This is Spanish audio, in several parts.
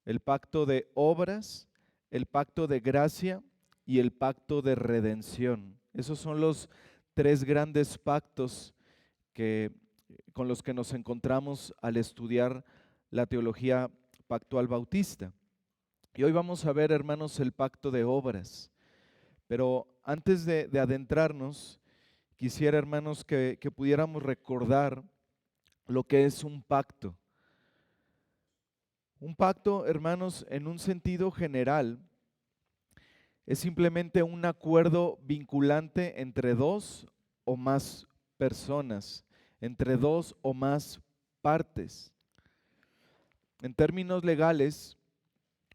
el pacto de obras, el pacto de gracia y el pacto de redención. Esos son los tres grandes pactos que, con los que nos encontramos al estudiar la teología pactual bautista. Y hoy vamos a ver, hermanos, el pacto de obras. Pero antes de adentrarnos, quisiera, hermanos, que pudiéramos recordar lo que es un pacto. Un pacto, hermanos, en un sentido general, es simplemente un acuerdo vinculante entre dos o más personas, entre dos o más partes. En términos legales,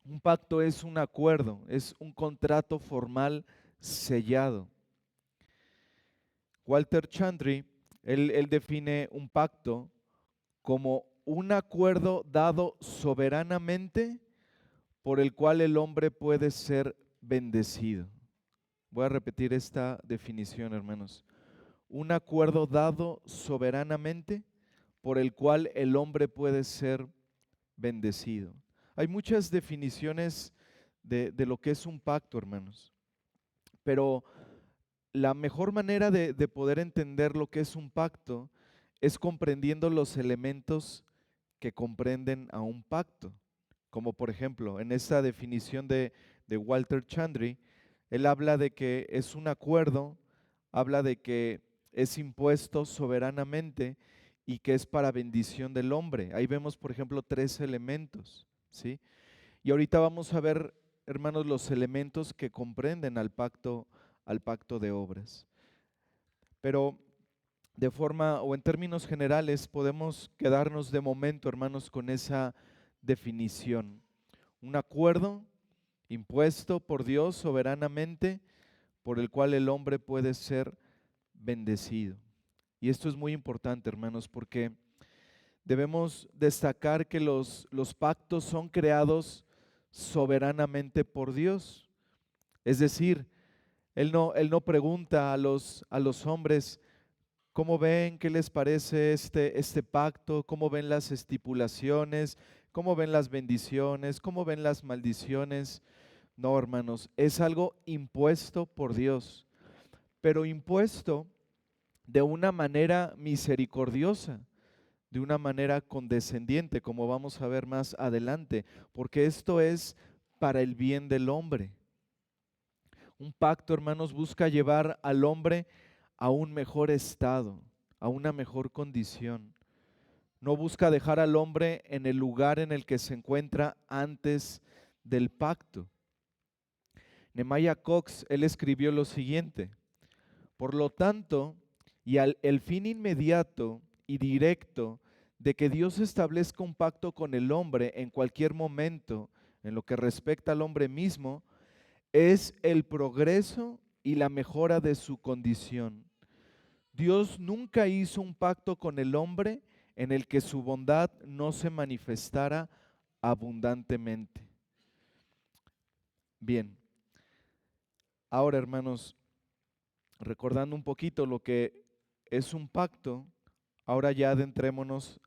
un pacto es un acuerdo, es un contrato formal sellado. Walter Chandry, él define un pacto como un acuerdo dado soberanamente por el cual el hombre puede ser bendecido. Voy a repetir esta definición, hermanos. Un acuerdo dado soberanamente por el cual el hombre puede ser bendecido. Hay muchas definiciones de lo que es un pacto, hermanos, pero la mejor manera de poder entender lo que es un pacto es comprendiendo los elementos que comprenden a un pacto. Como por ejemplo, en esta definición de Walter Chandry, él habla de que es un acuerdo, habla de que es impuesto soberanamente y que es para bendición del hombre. Ahí vemos, por ejemplo, tres elementos, ¿sí? Y ahorita vamos a ver, hermanos, los elementos que comprenden al pacto de obras. Pero de forma o en términos generales podemos quedarnos de momento, hermanos, con esa definición. Un acuerdo impuesto por Dios soberanamente por el cual el hombre puede ser bendecido. Y esto es muy importante, hermanos, porque debemos destacar que los pactos son creados soberanamente por Dios. Es decir, Él no pregunta a los hombres, ¿cómo ven? ¿Qué les parece este pacto? ¿Cómo ven las estipulaciones? ¿Cómo ven las bendiciones? ¿Cómo ven las maldiciones? No, hermanos, es algo impuesto por Dios, pero impuesto de una manera misericordiosa, de una manera condescendiente, como vamos a ver más adelante, porque esto es para el bien del hombre. Un pacto, hermanos, busca llevar al hombre a un mejor estado, a una mejor condición. No busca dejar al hombre en el lugar en el que se encuentra antes del pacto. Nehemiah Cox, él escribió lo siguiente: por lo tanto, y al el fin inmediato y directo de que Dios establezca un pacto con el hombre en cualquier momento, en lo que respecta al hombre mismo, es el progreso y la mejora de su condición. Dios nunca hizo un pacto con el hombre en el que su bondad no se manifestara abundantemente. Bien, ahora, hermanos, recordando un poquito lo que es un pacto, ahora ya adentrémonos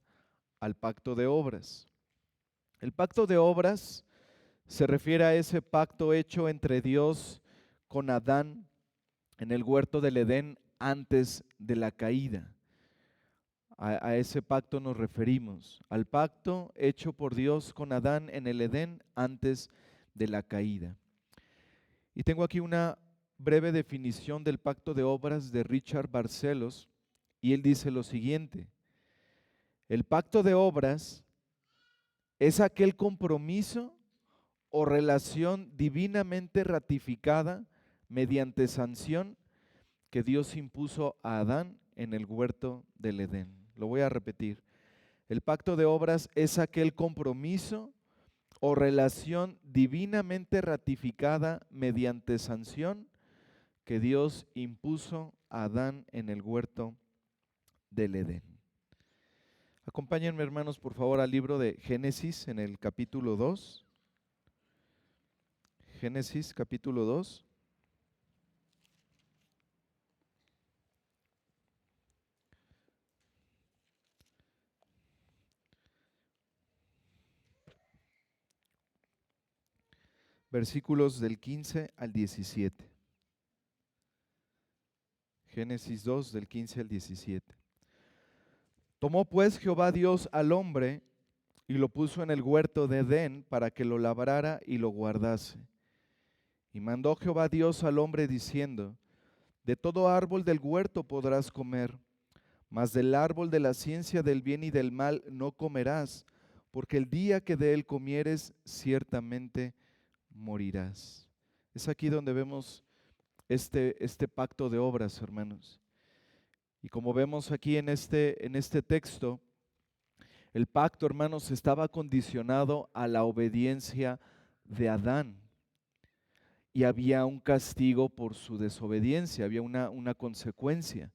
al pacto de obras. El pacto de obras se refiere a ese pacto hecho entre Dios con Adán en el huerto del Edén antes de la caída. A ese pacto nos referimos, al pacto hecho por Dios con Adán en el Edén antes de la caída. Y tengo aquí una breve definición del pacto de obras de Richard Barcelos, y él dice lo siguiente: el pacto de obras es aquel compromiso o relación divinamente ratificada mediante sanción que Dios impuso a Adán en el huerto del Edén. Lo voy a repetir. El pacto de obras es aquel compromiso o relación divinamente ratificada mediante sanción que Dios impuso a Adán en el huerto del Edén. Acompáñenme, hermanos, por favor, al libro de Génesis en el capítulo 2. Génesis capítulo 2. versículos del 15 al 17. Génesis 2, del 15 al 17. Tomó pues Jehová Dios al hombre y lo puso en el huerto de Edén para que lo labrara y lo guardase. Y mandó Jehová Dios al hombre diciendo: de todo árbol del huerto podrás comer, mas del árbol de la ciencia del bien y del mal no comerás, porque el día que de él comieres, ciertamente morirás. Es aquí donde vemos este pacto de obras, hermanos. Y como vemos aquí en este texto, el pacto, hermanos, estaba condicionado a la obediencia de Adán. Y había un castigo por su desobediencia, había una consecuencia.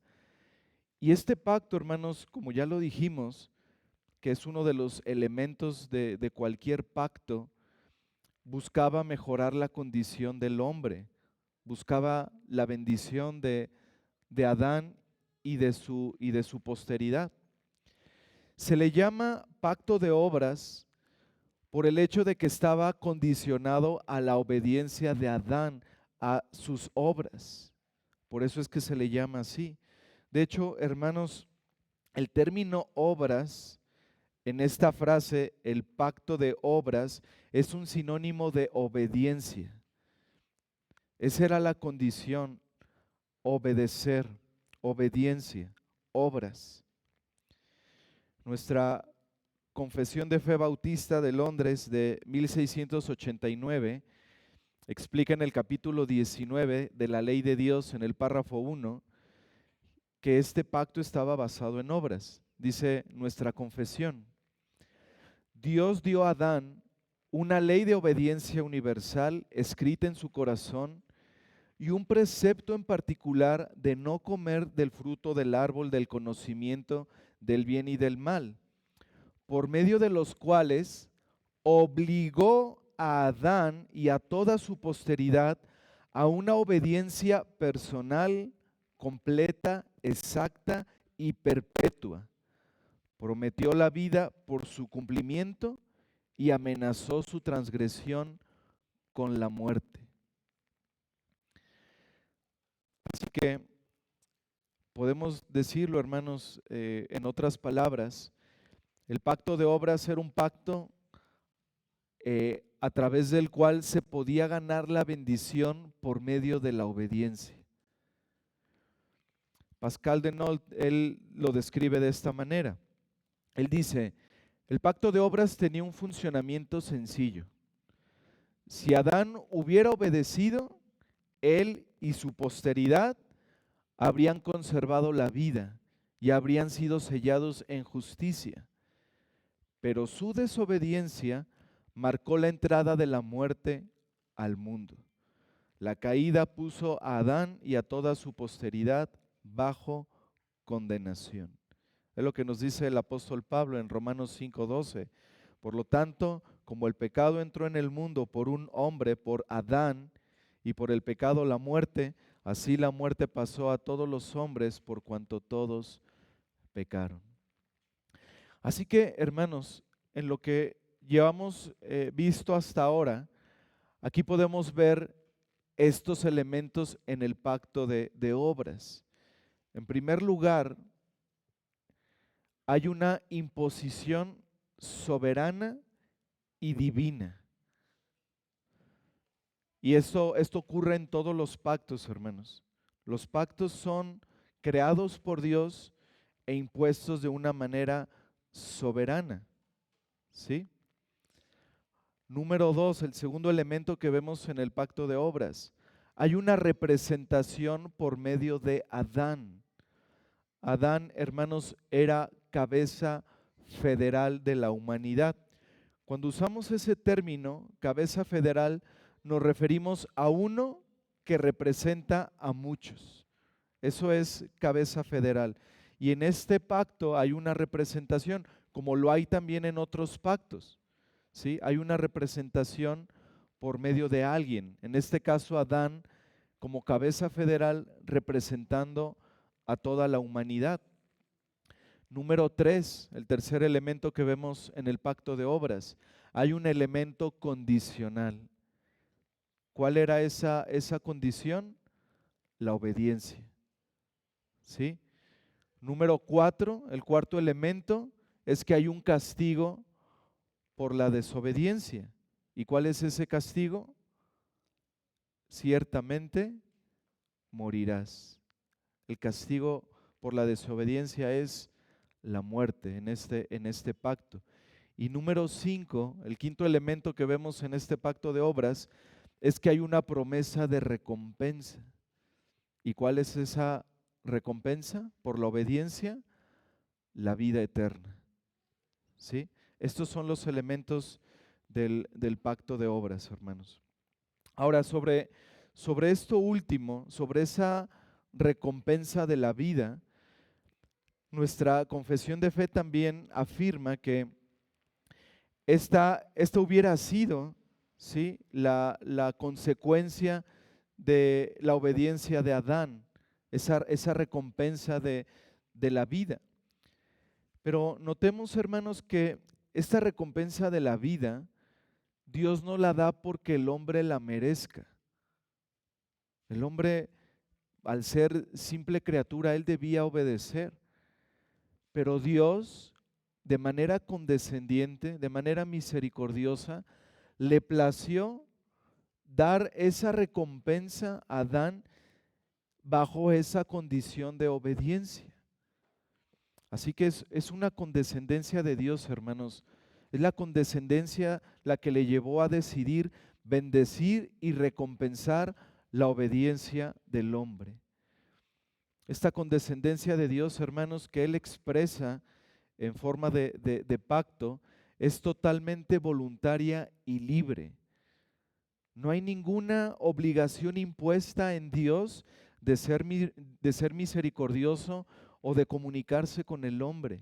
Y este pacto, hermanos, como ya lo dijimos, que es uno de los elementos de cualquier pacto, buscaba mejorar la condición del hombre, buscaba la bendición de Adán y de su posteridad. Se le llama pacto de obras por el hecho de que estaba condicionado a la obediencia de Adán a sus obras. Por eso es que se le llama así. De hecho, hermanos, el término obras, en esta frase, el pacto de obras, es un sinónimo de obediencia. Esa era la condición: obedecer, obediencia, obras. Nuestra Confesión de Fe Bautista de Londres de 1689 explica en el capítulo 19 de la Ley de Dios, en el párrafo 1, que este pacto estaba basado en obras. Dice nuestra confesión: Dios dio a Adán una ley de obediencia universal escrita en su corazón y un precepto en particular de no comer del fruto del árbol del conocimiento del bien y del mal, por medio de los cuales obligó a Adán y a toda su posteridad a una obediencia personal, completa, exacta y perpetua. Prometió la vida por su cumplimiento y amenazó su transgresión con la muerte. Así que podemos decirlo, hermanos, en otras palabras, el pacto de obras era un pacto a través del cual se podía ganar la bendición por medio de la obediencia. Pascal de Nolt, él lo describe de esta manera. Él dice: el pacto de obras tenía un funcionamiento sencillo. Si Adán hubiera obedecido, él y su posteridad habrían conservado la vida y habrían sido sellados en justicia. Pero su desobediencia marcó la entrada de la muerte al mundo. La caída puso a Adán y a toda su posteridad bajo condenación. Es lo que nos dice el apóstol Pablo en Romanos 5:12. Por lo tanto, como el pecado entró en el mundo por un hombre, por Adán, y por el pecado la muerte, así la muerte pasó a todos los hombres por cuanto todos pecaron. Así que, hermanos, en lo que llevamos visto hasta ahora, aquí podemos ver estos elementos en el pacto de obras. En primer lugar, hay una imposición soberana y divina. Y esto ocurre en todos los pactos, hermanos. Los pactos son creados por Dios e impuestos de una manera soberana. ¿Sí? Número 2, el segundo elemento que vemos en el pacto de obras. Hay una representación por medio de Adán. Adán, hermanos, era cabeza federal de la humanidad. Cuando usamos ese término, cabeza federal, nos referimos a uno que representa a muchos. Eso es cabeza federal. Y en este pacto hay una representación, como lo hay también en otros pactos. ¿Sí? Hay una representación por medio de alguien. En este caso, Adán como cabeza federal representando a toda la humanidad. Número 3, el tercer elemento que vemos en el pacto de obras. Hay un elemento condicional. ¿Cuál era esa condición? La obediencia. ¿Sí? Número 4, el cuarto elemento es que hay un castigo por la desobediencia. ¿Y cuál es ese castigo? Ciertamente morirás. El castigo por la desobediencia es la muerte en este pacto. Y número 5, el quinto elemento que vemos en este pacto de obras es que hay una promesa de recompensa. ¿Y cuál es esa recompensa por la obediencia? La vida eterna. ¿Sí? Estos son los elementos del pacto de obras, hermanos. Ahora, sobre esto último, sobre esa recompensa de la vida, nuestra confesión de fe también afirma que esta hubiera sido, ¿sí?, la consecuencia de la obediencia de Adán, esa recompensa de la vida. Pero notemos, hermanos, que esta recompensa de la vida, Dios no la da porque el hombre la merezca. El hombre, al ser simple criatura, él debía obedecer. Pero Dios, de manera condescendiente, de manera misericordiosa, le plació dar esa recompensa a Adán bajo esa condición de obediencia. Así que es una condescendencia de Dios, hermanos. Es la condescendencia la que le llevó a decidir bendecir y recompensar la obediencia del hombre. Esta condescendencia de Dios, hermanos, que Él expresa en forma de pacto, es totalmente voluntaria y libre. No hay ninguna obligación impuesta en Dios de ser misericordioso o de comunicarse con el hombre.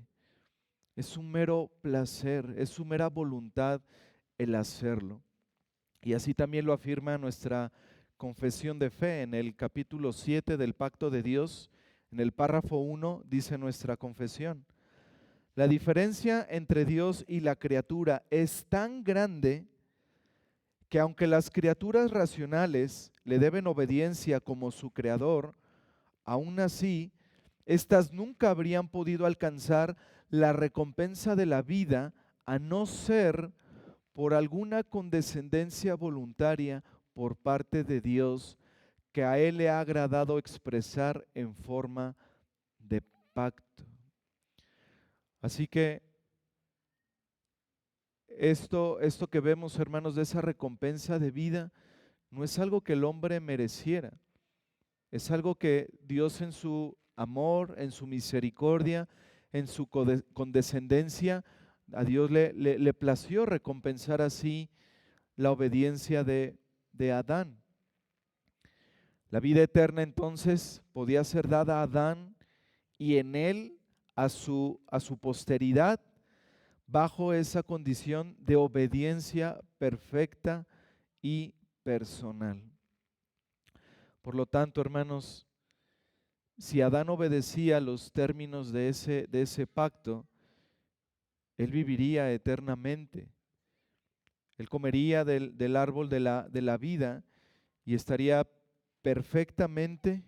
Es un mero placer, es su mera voluntad el hacerlo. Y así también lo afirma nuestra confesión de fe en el capítulo 7 del Pacto de Dios. En el párrafo 1 dice nuestra confesión: la diferencia entre Dios y la criatura es tan grande que aunque las criaturas racionales le deben obediencia como su creador, aún así, éstas nunca habrían podido alcanzar la recompensa de la vida a no ser por alguna condescendencia voluntaria por parte de Dios que a Él le ha agradado expresar en forma de pacto. Así que esto que vemos, hermanos, de esa recompensa de vida, no es algo que el hombre mereciera, es algo que Dios en su amor, en su misericordia, en su condescendencia, a Dios le plació recompensar así la obediencia de Adán. La vida eterna entonces podía ser dada a Adán y en él a su posteridad, bajo esa condición de obediencia perfecta y personal. Por lo tanto, hermanos, si Adán obedecía los términos de ese pacto, él viviría eternamente. Él comería del árbol de la vida y estaría perfectamente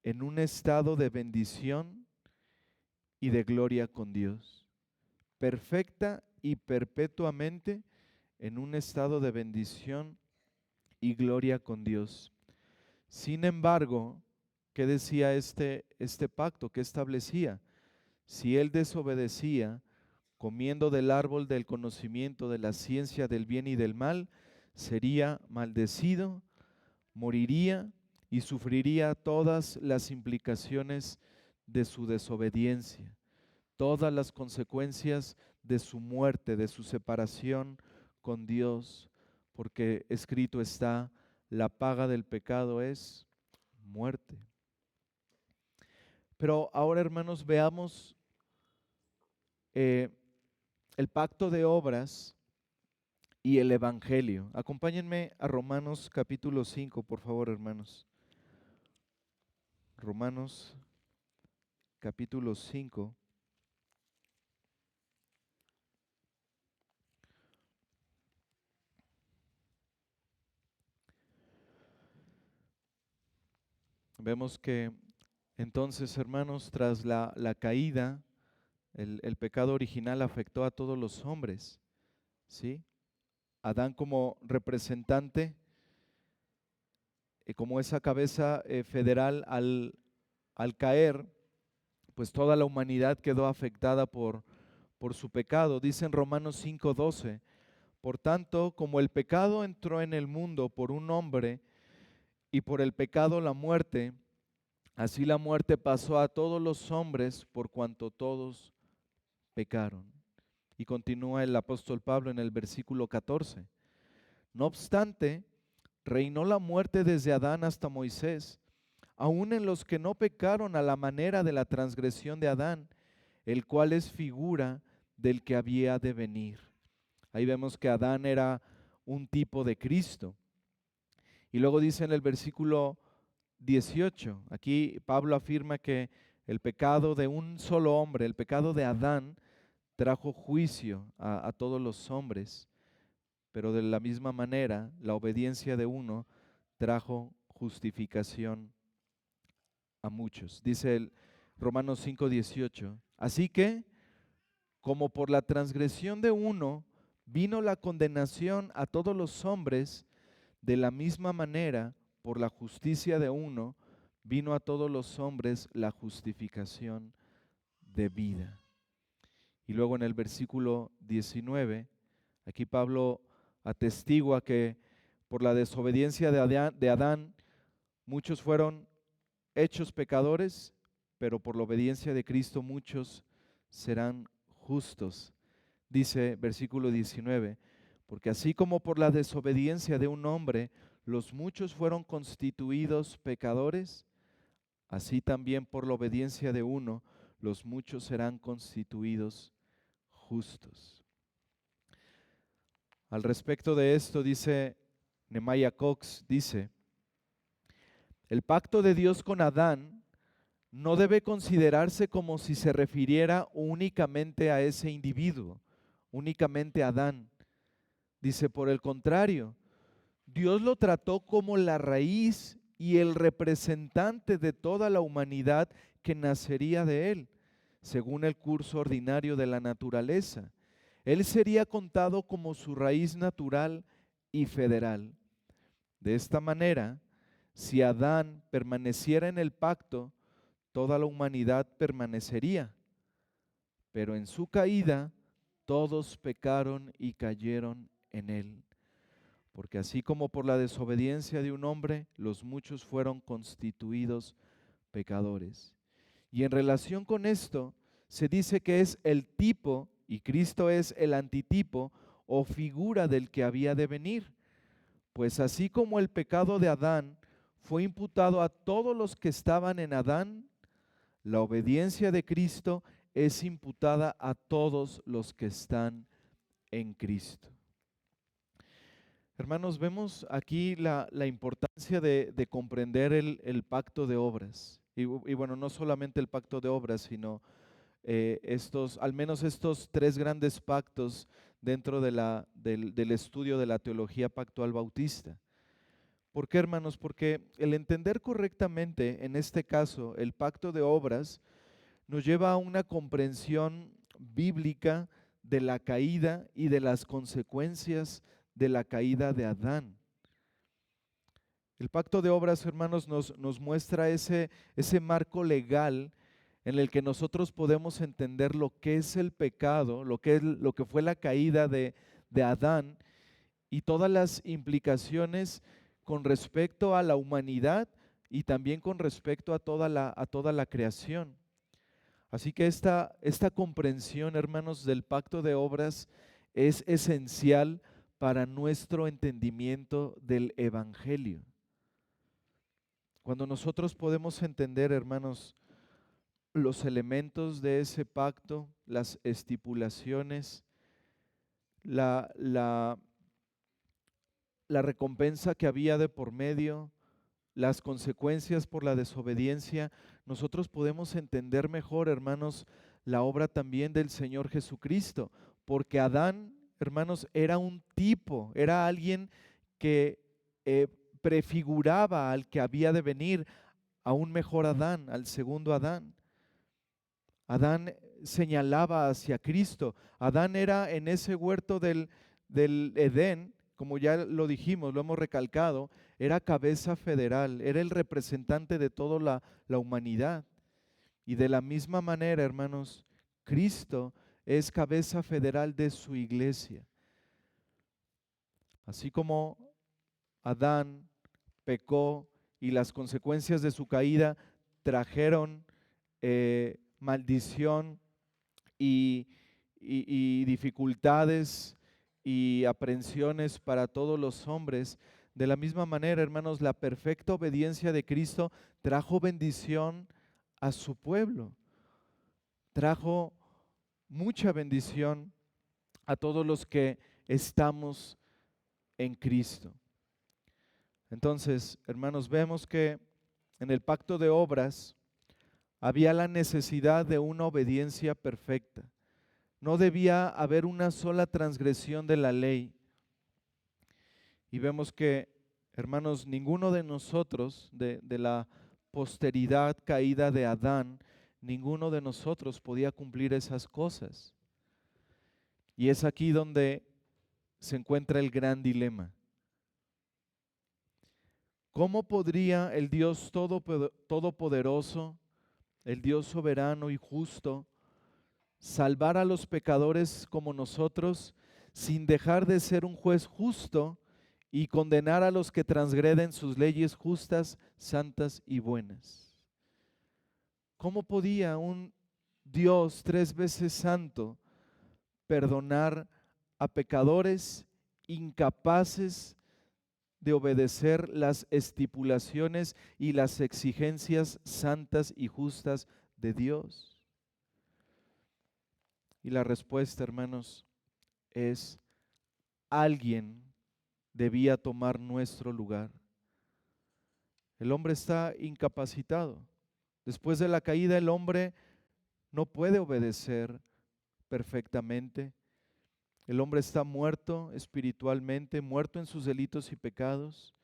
en un estado de bendición y de gloria con Dios. Perfecta y perpetuamente en un estado de bendición y gloria con Dios. Sin embargo, ¿qué decía este pacto? ¿Qué establecía? Si él desobedecía, comiendo del árbol del conocimiento de la ciencia del bien y del mal, sería maldecido, moriría y sufriría todas las implicaciones de su desobediencia, todas las consecuencias de su muerte, de su separación con Dios, porque escrito está: la paga del pecado es muerte. Pero ahora, hermanos, veamos el pacto de obras y el evangelio. Acompáñenme a Romanos capítulo 5, por favor, hermanos. Romanos capítulo 5. Vemos que entonces, hermanos, tras la caída, el pecado original afectó a todos los hombres, ¿sí? Adán como representante, como esa cabeza federal al caer, pues toda la humanidad quedó afectada por su pecado. Dice en Romanos 5:12, por tanto, como el pecado entró en el mundo por un hombre y por el pecado la muerte, así la muerte pasó a todos los hombres por cuanto todos pecaron. Y continúa el apóstol Pablo en el versículo 14. No obstante, reinó la muerte desde Adán hasta Moisés, aun en los que no pecaron a la manera de la transgresión de Adán, el cual es figura del que había de venir. Ahí vemos que Adán era un tipo de Cristo. Y luego dice en el versículo 18, aquí Pablo afirma que el pecado de un solo hombre, el pecado de Adán, trajo juicio a todos los hombres, pero de la misma manera la obediencia de uno trajo justificación a muchos. Dice el Romanos 5:18, así que como por la transgresión de uno vino la condenación a todos los hombres, de la misma manera por la justicia de uno vino a todos los hombres la justificación de vida. Y luego en el versículo 19, aquí Pablo atestigua que por la desobediencia de Adán muchos fueron hechos pecadores, pero por la obediencia de Cristo muchos serán justos. Dice versículo 19, porque así como por la desobediencia de un hombre los muchos fueron constituidos pecadores, así también por la obediencia de uno los muchos serán constituidos justos. Al respecto de esto dice Nehemiah Cox, dice, el pacto de Dios con Adán no debe considerarse como si se refiriera únicamente a ese individuo, únicamente a Adán. Dice, por el contrario, Dios lo trató como la raíz y el representante de toda la humanidad que nacería de él, según el curso ordinario de la naturaleza. Él sería contado como su raíz natural y federal. De esta manera, si Adán permaneciera en el pacto, toda la humanidad permanecería. Pero en su caída, todos pecaron y cayeron en él. Porque así como por la desobediencia de un hombre, los muchos fueron constituidos pecadores. Y en relación con esto, se dice que es el tipo, y Cristo es el antitipo o figura del que había de venir. Pues así como el pecado de Adán fue imputado a todos los que estaban en Adán, la obediencia de Cristo es imputada a todos los que están en Cristo. Hermanos, vemos aquí la importancia de comprender el pacto de obras. Y bueno, no solamente el pacto de obras, sino al menos estos tres grandes pactos dentro del estudio de la teología pactual bautista. ¿Por qué, hermanos? Porque el entender correctamente, en este caso, el pacto de obras, nos lleva a una comprensión bíblica de la caída y de las consecuencias de la caída de Adán. El pacto de obras, hermanos, nos muestra ese marco legal en el que nosotros podemos entender lo que es el pecado, lo que fue la caída de Adán y todas las implicaciones con respecto a la humanidad y también con respecto a toda la creación. Así que esta comprensión, hermanos, del pacto de obras es esencial para nuestro entendimiento del Evangelio. Cuando nosotros podemos entender, hermanos, los elementos de ese pacto, las estipulaciones, la recompensa que había de por medio, las consecuencias por la desobediencia, nosotros podemos entender mejor, hermanos, la obra también del Señor Jesucristo, porque Adán, hermanos, era un tipo, era alguien que prefiguraba al que había de venir, a un mejor Adán, al segundo Adán. Adán señalaba hacia Cristo. Adán era en ese huerto del Edén, como ya lo dijimos, lo hemos recalcado, era cabeza federal, era el representante de toda la humanidad. Y de la misma manera, hermanos, Cristo es cabeza federal de su iglesia. Así como Adán pecó y las consecuencias de su caída trajeron maldición y dificultades y aprensiones para todos los hombres. De la misma manera, hermanos, la perfecta obediencia de Cristo trajo bendición a su pueblo, trajo mucha bendición a todos los que estamos en Cristo. Entonces, hermanos, vemos que en el pacto de obras había la necesidad de una obediencia perfecta. No debía haber una sola transgresión de la ley. Y vemos que, hermanos, ninguno de nosotros, de la posteridad caída de Adán, ninguno de nosotros podía cumplir esas cosas. Y es aquí donde se encuentra el gran dilema. ¿Cómo podría el Dios todopoderoso, el Dios soberano y justo, salvar a los pecadores como nosotros sin dejar de ser un juez justo y condenar a los que transgreden sus leyes justas, santas y buenas? ¿Cómo podía un Dios 3 veces santo perdonar a pecadores incapaces de obedecer las estipulaciones y las exigencias santas y justas de Dios? Y la respuesta, hermanos, es: alguien debía tomar nuestro lugar. El hombre está incapacitado. Después de la caída, el hombre no puede obedecer perfectamente. El hombre está muerto espiritualmente, muerto en sus delitos y pecados.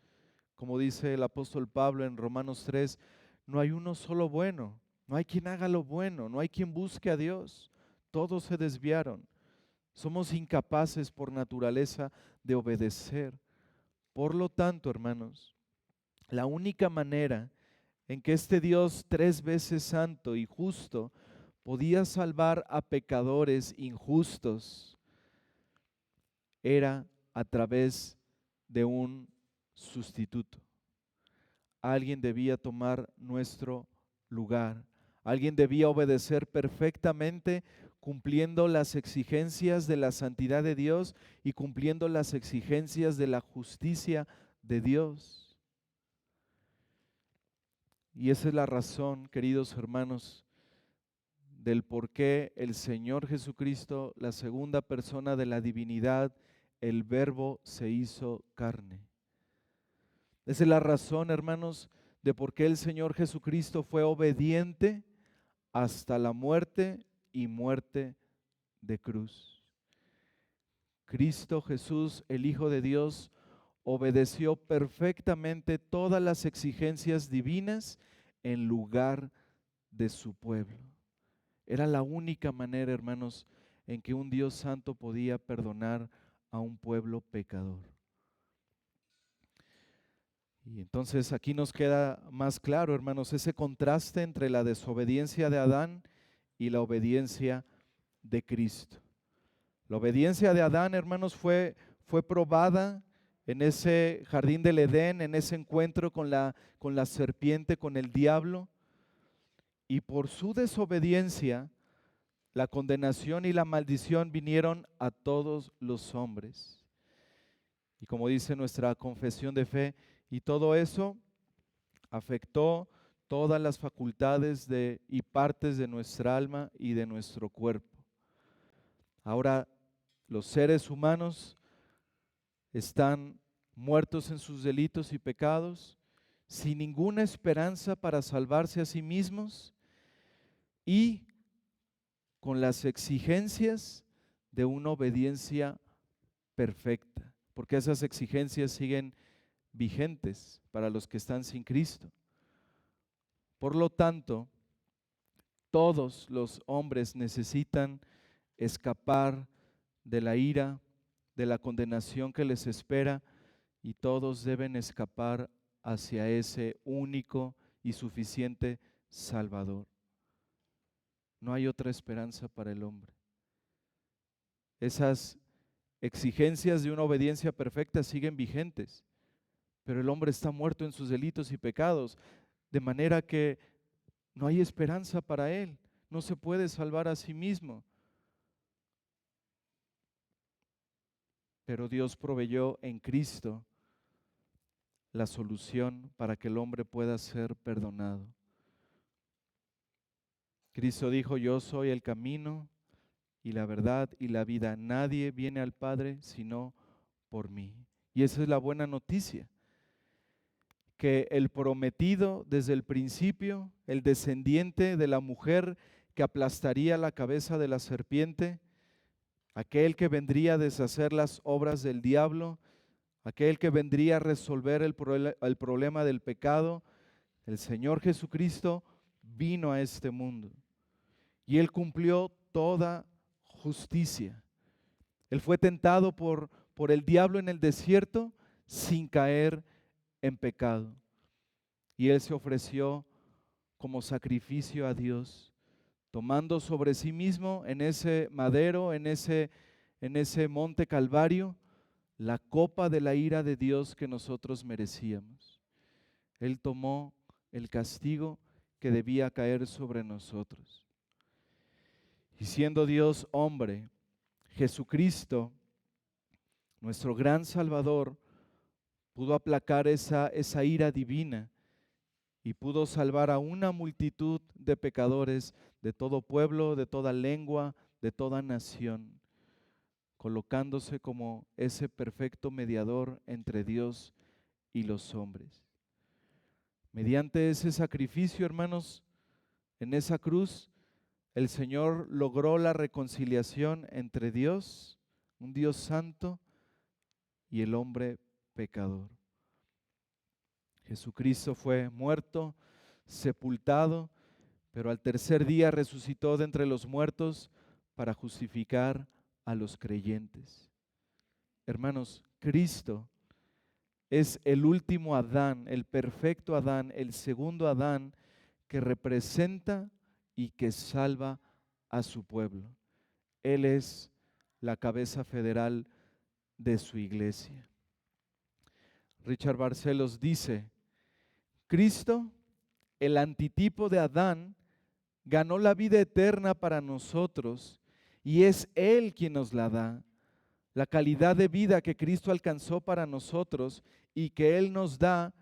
Como dice el apóstol Pablo en Romanos 3, no hay uno solo bueno, no hay quien haga lo bueno, no hay quien busque a Dios. Todos se desviaron. Somos incapaces por naturaleza de obedecer. Por lo tanto, hermanos, la única manera en que este Dios 3 veces santo y justo podía salvar a pecadores injustos era a través de un sustituto. Alguien debía tomar nuestro lugar. Alguien debía obedecer perfectamente, cumpliendo las exigencias de la santidad de Dios y cumpliendo las exigencias de la justicia de Dios. Y esa es la razón, queridos hermanos, del por qué el Señor Jesucristo, la segunda persona de la divinidad, el Verbo, se hizo carne. Esa es la razón, hermanos, de por qué el Señor Jesucristo fue obediente hasta la muerte y muerte de cruz. Cristo Jesús, el Hijo de Dios, obedeció perfectamente todas las exigencias divinas en lugar de su pueblo. Era la única manera, hermanos, en que un Dios santo podía perdonar a un pueblo pecador. Y entonces aquí nos queda más claro, hermanos, ese contraste entre la desobediencia de Adán y la obediencia de Cristo. La obediencia de Adán, hermanos, fue probada en ese jardín del Edén, en ese encuentro con la serpiente, con el diablo. Y por su desobediencia, la condenación y la maldición vinieron a todos los hombres. Y como dice nuestra confesión de fe, y todo eso afectó todas las facultades y partes de nuestra alma y de nuestro cuerpo. Ahora los seres humanos están muertos en sus delitos y pecados, sin ninguna esperanza para salvarse a sí mismos y con las exigencias de una obediencia perfecta, porque esas exigencias siguen vigentes para los que están sin Cristo. Por lo tanto, todos los hombres necesitan escapar de la ira, de la condenación que les espera, y todos deben escapar hacia ese único y suficiente Salvador. No hay otra esperanza para el hombre. Esas exigencias de una obediencia perfecta siguen vigentes, pero el hombre está muerto en sus delitos y pecados, de manera que no hay esperanza para él, no se puede salvar a sí mismo. Pero Dios proveyó en Cristo la solución para que el hombre pueda ser perdonado. Cristo dijo: yo soy el camino y la verdad y la vida. Nadie viene al Padre sino por mí. Y esa es la buena noticia, que el prometido desde el principio, el descendiente de la mujer que aplastaría la cabeza de la serpiente, aquel que vendría a deshacer las obras del diablo, aquel que vendría a resolver el problema del pecado, el Señor Jesucristo vino a este mundo y Él cumplió toda justicia. Él fue tentado por el diablo en el desierto sin caer en pecado. Y Él se ofreció como sacrificio a Dios, tomando sobre sí mismo en ese madero, en ese monte Calvario, la copa de la ira de Dios que nosotros merecíamos. Él tomó el castigo que debía caer sobre nosotros. Y siendo Dios hombre, Jesucristo, nuestro gran Salvador, pudo aplacar esa ira divina y pudo salvar a una multitud de pecadores de todo pueblo, de toda lengua, de toda nación, colocándose como ese perfecto mediador entre Dios y los hombres. Mediante ese sacrificio, hermanos, en esa cruz, el Señor logró la reconciliación entre Dios, un Dios santo, y el hombre pecador. Jesucristo fue muerto, sepultado, pero al tercer día resucitó de entre los muertos para justificar a los creyentes. Hermanos, Cristo es el último Adán, el perfecto Adán, el segundo Adán que representa y que salva a su pueblo. Él es la cabeza federal de su iglesia. Richard Barcelos dice: Cristo, el antitipo de Adán, ganó la vida eterna para nosotros y es Él quien nos la da. La calidad de vida que Cristo alcanzó para nosotros y que Él nos da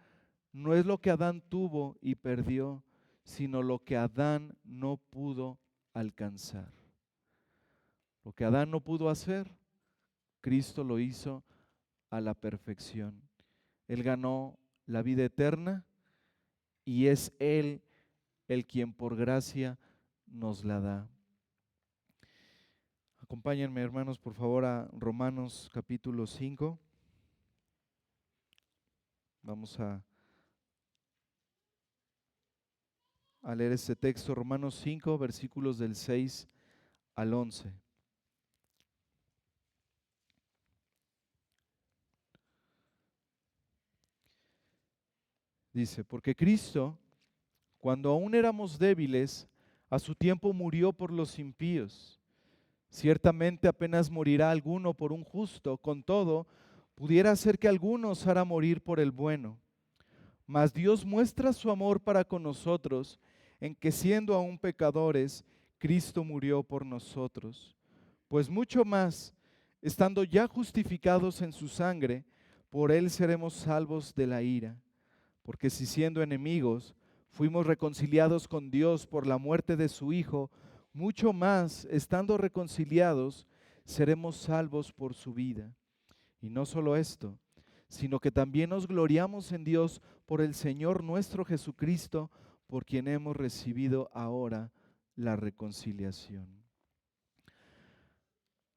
no es lo que Adán tuvo y perdió, sino lo que Adán no pudo alcanzar. Lo que Adán no pudo hacer, Cristo lo hizo a la perfección. Él ganó la vida eterna y es Él el quien por gracia nos la da. Acompáñenme, hermanos, por favor, a Romanos capítulo 5. Vamos a leer este texto, Romanos 5, versículos del 6 al 11. Dice: porque Cristo, cuando aún éramos débiles, a su tiempo murió por los impíos. Ciertamente apenas morirá alguno por un justo, con todo, pudiera ser que alguno osara morir por el bueno. Mas Dios muestra su amor para con nosotros, en que siendo aún pecadores, Cristo murió por nosotros. Pues mucho más, estando ya justificados en su sangre, por Él seremos salvos de la ira. Porque si siendo enemigos, fuimos reconciliados con Dios por la muerte de su Hijo, mucho más, estando reconciliados, seremos salvos por su vida. Y no solo esto, sino que también nos gloriamos en Dios por el Señor nuestro Jesucristo, por quien hemos recibido ahora la reconciliación.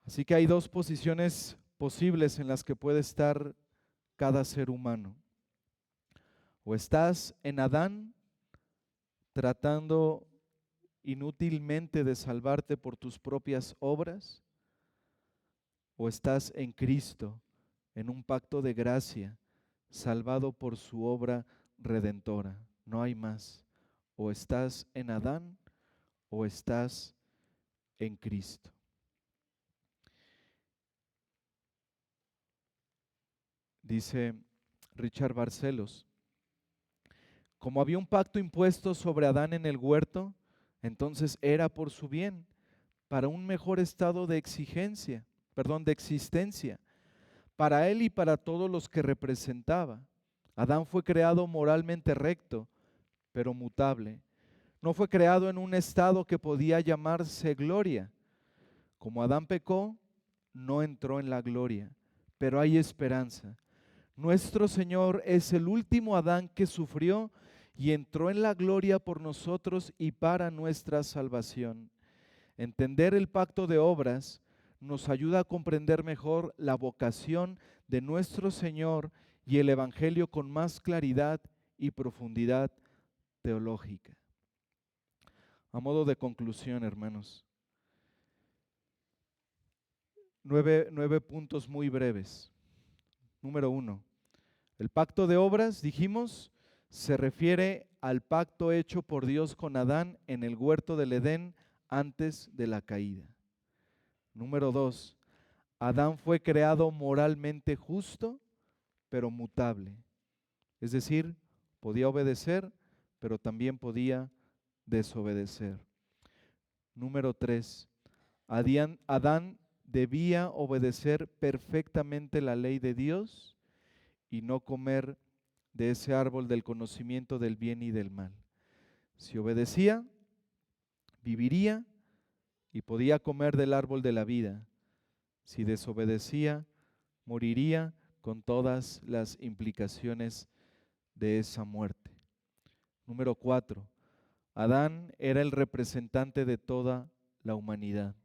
Así que hay dos posiciones posibles en las que puede estar cada ser humano. O estás en Adán, tratando inútilmente de salvarte por tus propias obras? ¿O estás en Cristo, en un pacto de gracia, salvado por su obra redentora? No hay más. O estás en Adán o estás en Cristo. Dice Richard Barcelos: como había un pacto impuesto sobre Adán en el huerto, entonces era por su bien, para un mejor estado de de existencia, para él y para todos los que representaba. Adán fue creado moralmente recto, pero mutable. No fue creado en un estado que podía llamarse gloria. Como Adán pecó, no entró en la gloria, pero hay esperanza. Nuestro Señor es el último Adán que sufrió y entró en la gloria por nosotros y para nuestra salvación. Entender el pacto de obras nos ayuda a comprender mejor la vocación de nuestro Señor y el Evangelio con más claridad y profundidad teológica. A modo de conclusión, hermanos, nueve puntos muy breves. Número 1. El pacto de obras, dijimos, se refiere al pacto hecho por Dios con Adán en el huerto del Edén antes de la caída. Número 2. Adán fue creado moralmente justo, pero mutable. Es decir, podía obedecer, pero también podía desobedecer. Número 3. Adán debía obedecer perfectamente la ley de Dios y no comer de ese árbol del conocimiento del bien y del mal. Si obedecía, viviría y podía comer del árbol de la vida. Si desobedecía, moriría con todas las implicaciones de esa muerte. Número 4. Adán era el representante de toda la humanidad,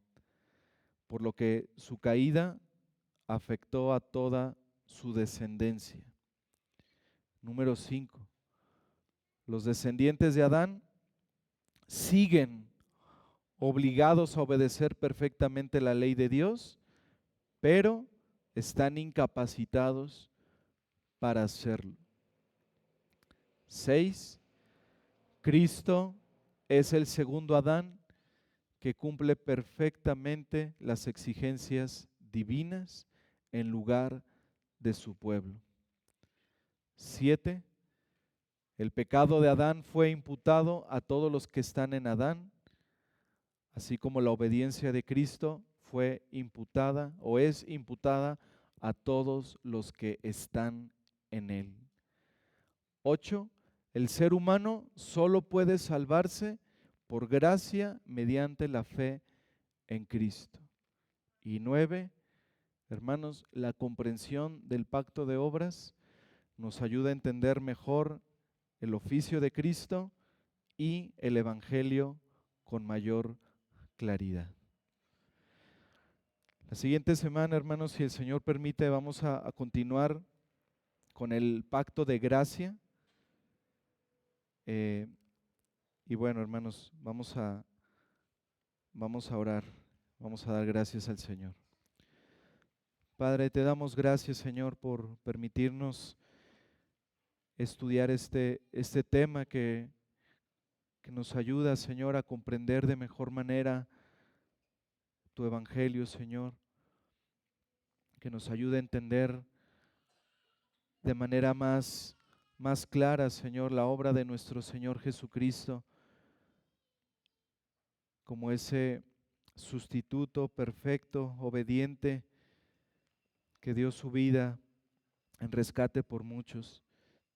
por lo que su caída afectó a toda su descendencia. Número 5. Los descendientes de Adán siguen obligados a obedecer perfectamente la ley de Dios, pero están incapacitados para hacerlo. 6. Cristo es el segundo Adán que cumple perfectamente las exigencias divinas en lugar de su pueblo. 7. El pecado de Adán fue imputado a todos los que están en Adán, así como la obediencia de Cristo fue imputada o es imputada a todos los que están en Él. 8. El ser humano solo puede salvarse por gracia mediante la fe en Cristo. Y 9, hermanos, la comprensión del pacto de obras nos ayuda a entender mejor el oficio de Cristo y el Evangelio con mayor claridad. La siguiente semana, hermanos, si el Señor permite, vamos a continuar con el pacto de gracia. Y bueno, hermanos, vamos a orar, vamos a dar gracias al Señor. Padre, te damos gracias, Señor, por permitirnos estudiar este tema que nos ayuda, Señor, a comprender de mejor manera tu Evangelio, Señor, que nos ayuda a entender de manera más clara, Señor, la obra de nuestro Señor Jesucristo como ese sustituto perfecto, obediente, que dio su vida en rescate por muchos.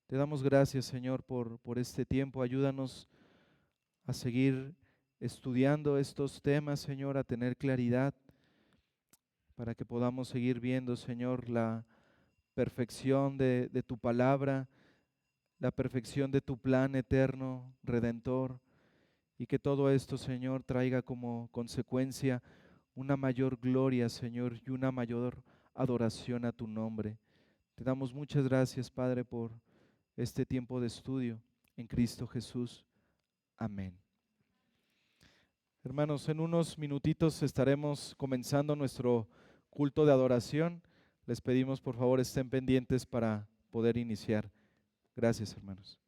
Te damos gracias, Señor, por este tiempo. Ayúdanos a seguir estudiando estos temas, Señor, a tener claridad para que podamos seguir viendo, Señor, la perfección de tu palabra, la perfección de tu plan eterno, redentor, y que todo esto, Señor, traiga como consecuencia una mayor gloria, Señor, y una mayor adoración a tu nombre. Te damos muchas gracias, Padre, por este tiempo de estudio en Cristo Jesús. Amén. Hermanos, en unos minutitos estaremos comenzando nuestro culto de adoración. Les pedimos por favor estén pendientes para poder iniciar. Gracias, hermanos.